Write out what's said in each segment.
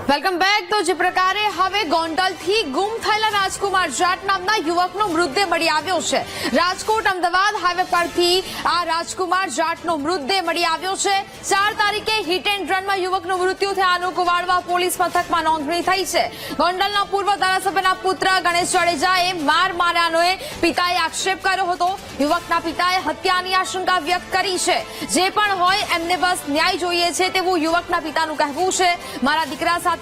Welcome back. તો જે પ્રકારે હવે ગોંડલથી ગુમ થયેલા રાજકુમાર જાટ નામના યુવકનો મૃતદેહ મળી આવ્યો છે। રાજકોટ અમદાવાદ હાઈવે પરથી આ રાજકુમાર જાટનો મૃતદેહ મળી આવ્યો છે। 4 તારીખે હિટ એન્ડ રનમાં યુવકનું મૃત્યુ થયાનું કુવાડવા પોલીસ મથકમાં નોંધણી થઈ છે। ગોંડલના પૂર્વ ધારાસભ્યના પુત્ર ગણેશ જાડેજાએ માર માર્યાનો પિતાએ આક્ષેપ કર્યો હતો। યુવકના પિતાએ હત્યાની આશંકા વ્યક્ત કરી છે। જે પણ હોય એમને બસ ન્યાય જોઈએ છે તેવું યુવકના પિતાનું કહેવું છે। મારા દીકરા સાથે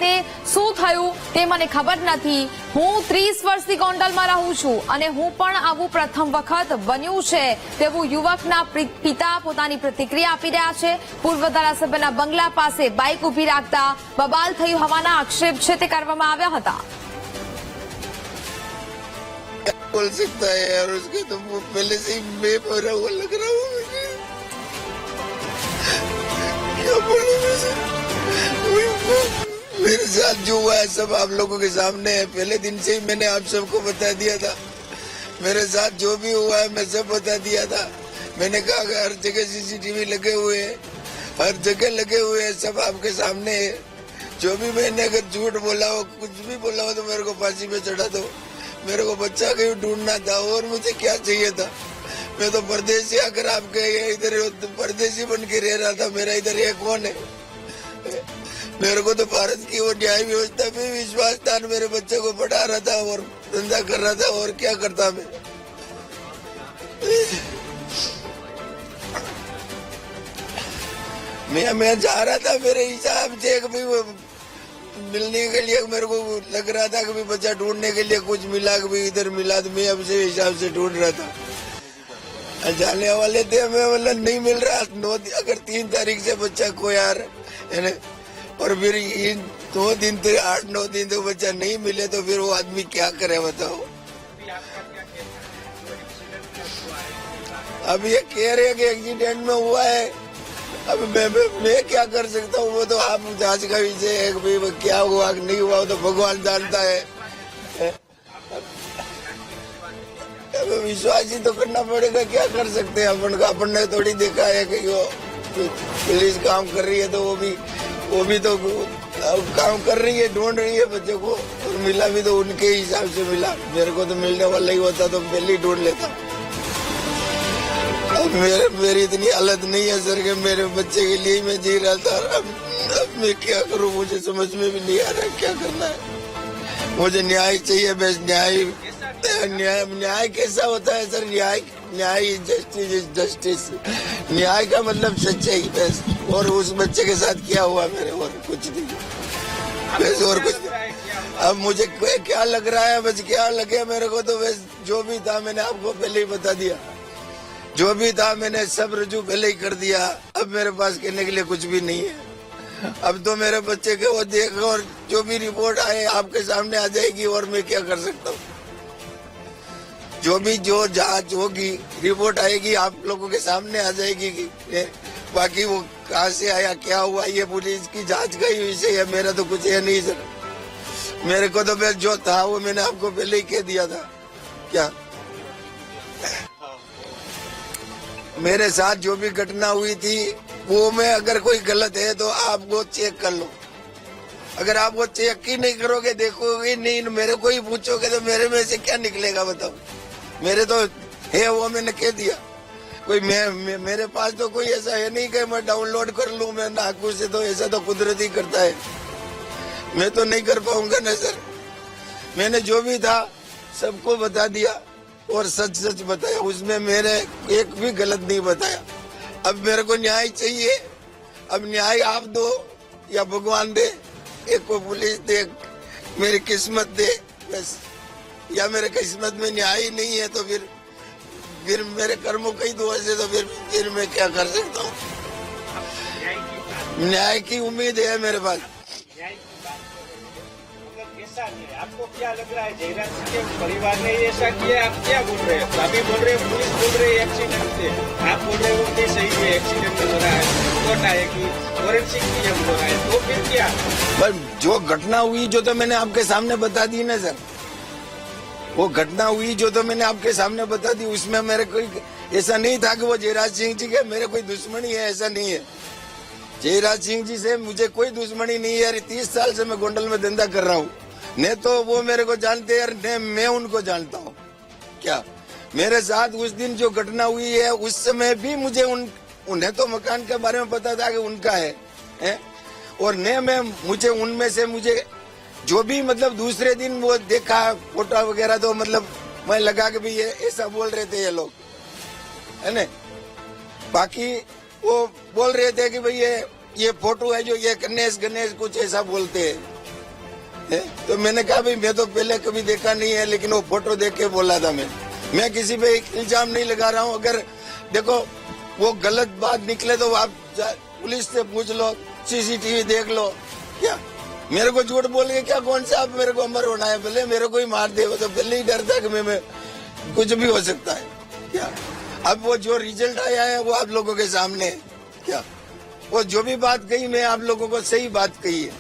શું થયું તે મને ખબર નથી। હું 30 વર્ષથી ગોંડલમાં રહું છું અને હું પણ આવું પ્રથમ વખત બન્યું છે તેવું યુવકના પિતા પોતાની પ્રતિક્રિયા આપી રહ્યા છે। પૂર્વ ધારાસભ્યના બંગલા પાસે બાઇક ઉભી રાખતા બબાલ થયું હોવાના આક્ષેપ છે તે કરવામાં આવ્યા હતા। बोल सकता है यार, उसके तो वो पहले से ही बेपरा हुआ लग रहा हूँ मुझे। क्या बोलूं मैं सर? मेरे साथ जो हुआ है सब आप लोगों के सामने है। पहले दिन से ही मैंने आप सबको बता दिया था। मेरे साथ जो भी हुआ है मैं सब बता दिया था। मैंने कहा कि हर जगह सीसीटीवी लगे हुए हैं, हर जगह लगे हुए हैं, सब आपके सामने है। जो भी मैंने अगर झूठ बोला हो, कुछ भी बोला हो तो मेरे को फांसी पे चढ़ा दो। मेरे को बच्चा कहीं ढूंढना था और मुझे क्या चाहिए था। मैं तो परदेसी आकर आपके इधर परदेसी बन के रह रहा था। मेरा इधर ये कौन है? मेरे को तो भारत की वो न्याय व्यवस्था में विश्वास था। मेरे बच्चे को पढ़ा रहा था और धंधा कर रहा था और क्या करता मैं जा रहा था मेरे हिसाब से कभी मिलने के लिए। मेरे को लग रहा था कि बच्चा ढूंढने के लिए कुछ मिला, कभी इधर मिला तो मैं अब से हिसाब से ढूंढ रहा था। जाने वाले थे मैं मतलब नहीं मिल रहा। 9 अगर 3 तारीख से बच्चा को यार है ना, और फिर इन 2 दिन तो 8-9 दिन तो बच्चा नहीं मिले तो फिर वो आदमी क्या करे बताओ। अब ये कह रहे हैं कि एक्सीडेंट में हुआ है। अब मैं क्या कर सकता हूँ? वो तो आप जांच का विषय है कि क्या हुआ नहीं हुआ तो भगवान जानता है। अब विश्वास ही तो करना पड़ेगा। क्या कर सकते हैं अपन का? अपन ने थोड़ी देखा है कि वो पुलिस काम कर रही है तो वो भी तो काम कर रही है, ढूंढ रही है बच्चे को। और मिला भी तो उनके हिसाब से मिला। मेरे को तो मिलने वाला ही होता तो पहले ही ढूंढ लेता। अब मेरी इतनी हालत नहीं है सर कि मेरे बच्चे के लिए मैं जी रहा था। अब मैं क्या करूं? मुझे समझ में भी नहीं आ रहा क्या करना है। मुझे न्याय चाहिए बस। न्याय कैसा होता है सर? न्याय जस्टिस। न्याय का मतलब सच्चाई बस। और उस बच्चे के साथ क्या हुआ मेरे, और कुछ नहीं बस, और कुछ नहीं। अब मुझे क्या लग रहा है बस, क्या लगे मेरे को तो बस जो भी था मैंने आपको पहले ही बता दिया। जो भी था मैंने सब रजू पहले ही कर दिया। अब मेरे पास कहने के लिए कुछ भी नहीं है। अब तो मेरे बच्चे के वो देखो और जो भी रिपोर्ट आए आपके सामने आ जाएगी और मैं क्या कर सकता हूँ। जो जांच होगी रिपोर्ट आएगी आप लोगों के सामने आ जाएगी कि बाकी वो कहाँ से आया क्या हुआ ये पुलिस की जांच का ही विषय है। मेरा तो कुछ है नहीं सर। मेरे को तो बस जो था वो मैंने आपको पहले ही कह दिया था। क्या मेरे साथ जो भी घटना हुई थी वो में अगर कोई गलत है तो आप वो चेक कर लो। अगर आप वो चेक ही नहीं करोगे, देखोगे नहीं, मेरे को ही पूछोगे तो मेरे में से क्या निकलेगा बताओ। मेरे तो है वो मैंने कह दिया। कोई मेरे पास तो कोई ऐसा है नहीं कि मैं डाउनलोड कर लूं मैं नागपुर से। तो ऐसा तो कुदरती करता है, मैं तो नहीं कर पाऊंगा ना सर। मैंने जो भी था सबको बता दिया और सच सच बताया। उसमें मैंने एक भी गलत नहीं बताया। अब मेरे को न्याय चाहिए। अब न्याय आप दो या भगवान दे, एक को पुलिस दे, मेरी किस्मत दे बस। या मेरे किस्मत में न्याय ही नहीं है तो फिर मेरे कर्मों का ही दोष है तो फिर मैं क्या कर सकता हूँ। न्याय की उम्मीद है मेरे पास। आपको क्या लग रहा है? जयराज सिंह के परिवार ने ऐसा किया, आप क्या बोल रहे हैं? अभी बोल रहे हैं पुलिस बोल रही है एक्सीडेंट से, आप बोल रहे हो कि सही है एक्सीडेंट में हो रहा है, रिपोर्ट आएगी, फोरेंसिक टीम हो रहा है, तो फिर क्या? पर जो घटना हुई जो तो मैंने आपके सामने बता दी ना सर। वो घटना हुई जो तो मैंने आपके सामने बता दी। उसमें मेरे कोई ऐसा नहीं था कि वो जयराज सिंह जी के मेरे कोई दुश्मनी है, ऐसा नहीं है। जयराज सिंह जी से मुझे कोई दुश्मनी नहीं है यार। 30 साल से मैं गोंडल में धंधा कर रहा हूँ। न तो वो मेरे को जानते हैं न मैं उनको जानता हूँ। क्या मेरे साथ उस दिन जो घटना हुई है उस समय भी मुझे उन्हें तो मकान के बारे में पता था कि उनका है? और न मैं मुझे उनमें से मुझे जो भी मतलब दूसरे दिन वो देखा फोटो वगैरह तो मतलब मैं लगा कि भाई ये ऐसा बोल रहे थे ये लोग, है न। बाकी वो बोल रहे थे कि भाई ये फोटो है जो ये गणेश कुछ ऐसा बोलते हैं। तो मैंने कहा भाई मैं तो पहले कभी देखा नहीं है, लेकिन वो फोटो देख के बोला था मैं किसी पे इल्जाम नहीं लगा रहा हूँ। अगर देखो वो गलत बात निकले तो आप पुलिस से पूछ लो, सीसीटीवी देख लो। क्या मेरे को झूठ बोल के क्या कौन सा आप मेरे को अमर होना है? भले मेरे को ही मार दे, वो तो पहले ही डर था कि मैं कुछ भी हो सकता है। क्या अब वो जो रिजल्ट आया है वो आप लोगों के सामने है। क्या वो जो भी बात कही मैं आप लोगों को सही बात कही है।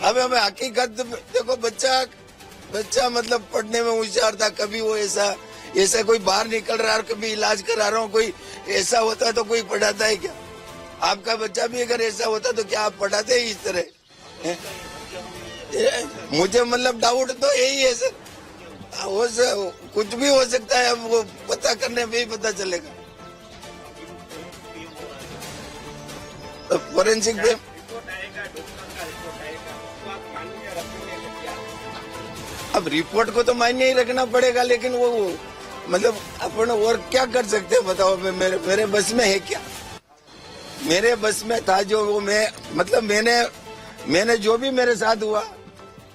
अब हमें हकीकत देखो, बच्चा मतलब पढ़ने में होशियार था। कभी वो ऐसा कोई बाहर निकल रहा है और कभी इलाज करा रहा हूँ, कोई ऐसा होता तो कोई पढ़ाता है क्या? आपका बच्चा भी अगर ऐसा होता तो क्या आप पढ़ाते ही इस तरह? मुझे मतलब डाउट तो यही है सर। कुछ भी हो सकता है, अब वो पता करने में ही पता चलेगा। तो फोरेंसिक पे रिपोर्ट आएगा, डॉक्टर का रिपोर्ट आएगा, तो आप मान्य रखेंगे क्या? अब रिपोर्ट को तो मान्य ही रखना पड़ेगा, लेकिन वो मतलब अपन और क्या कर सकते हैं बताओ? मेरे बस में है क्या? मेरे बस में था जो वो मैंने जो भी मेरे साथ हुआ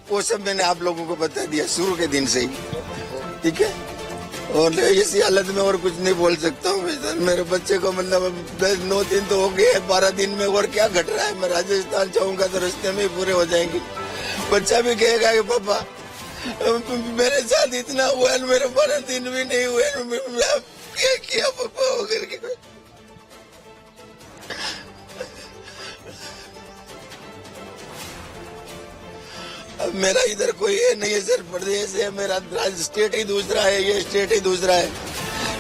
वो सब मैंने आप लोगों को बता दिया शुरू के दिन से ही। ठीक है, और इसी हालत में और कुछ नहीं बोल सकता हूँ सर। मेरे बच्चे को मतलब 9 दिन तो हो गए, 12 दिन में और क्या घट रहा है? मैं राजस्थान जाऊंगा तो रास्ते में ही पूरे हो जाएंगे। बच्चा भी कहेगा कि पापा मेरे साथ इतना हुआ, मेरे 12 दिन भी नहीं हुए, क्या किया पापा वगैरह के। अब मेरा इधर कोई है नहीं है सर, प्रदेश है मेरा, स्टेट ही दूसरा है, ये स्टेट ही दूसरा है।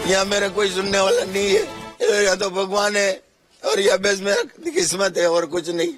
यहाँ मेरा कोई सुनने वाला नहीं है, या तो भगवान है और या बस मेरा किस्मत है और कुछ नहीं।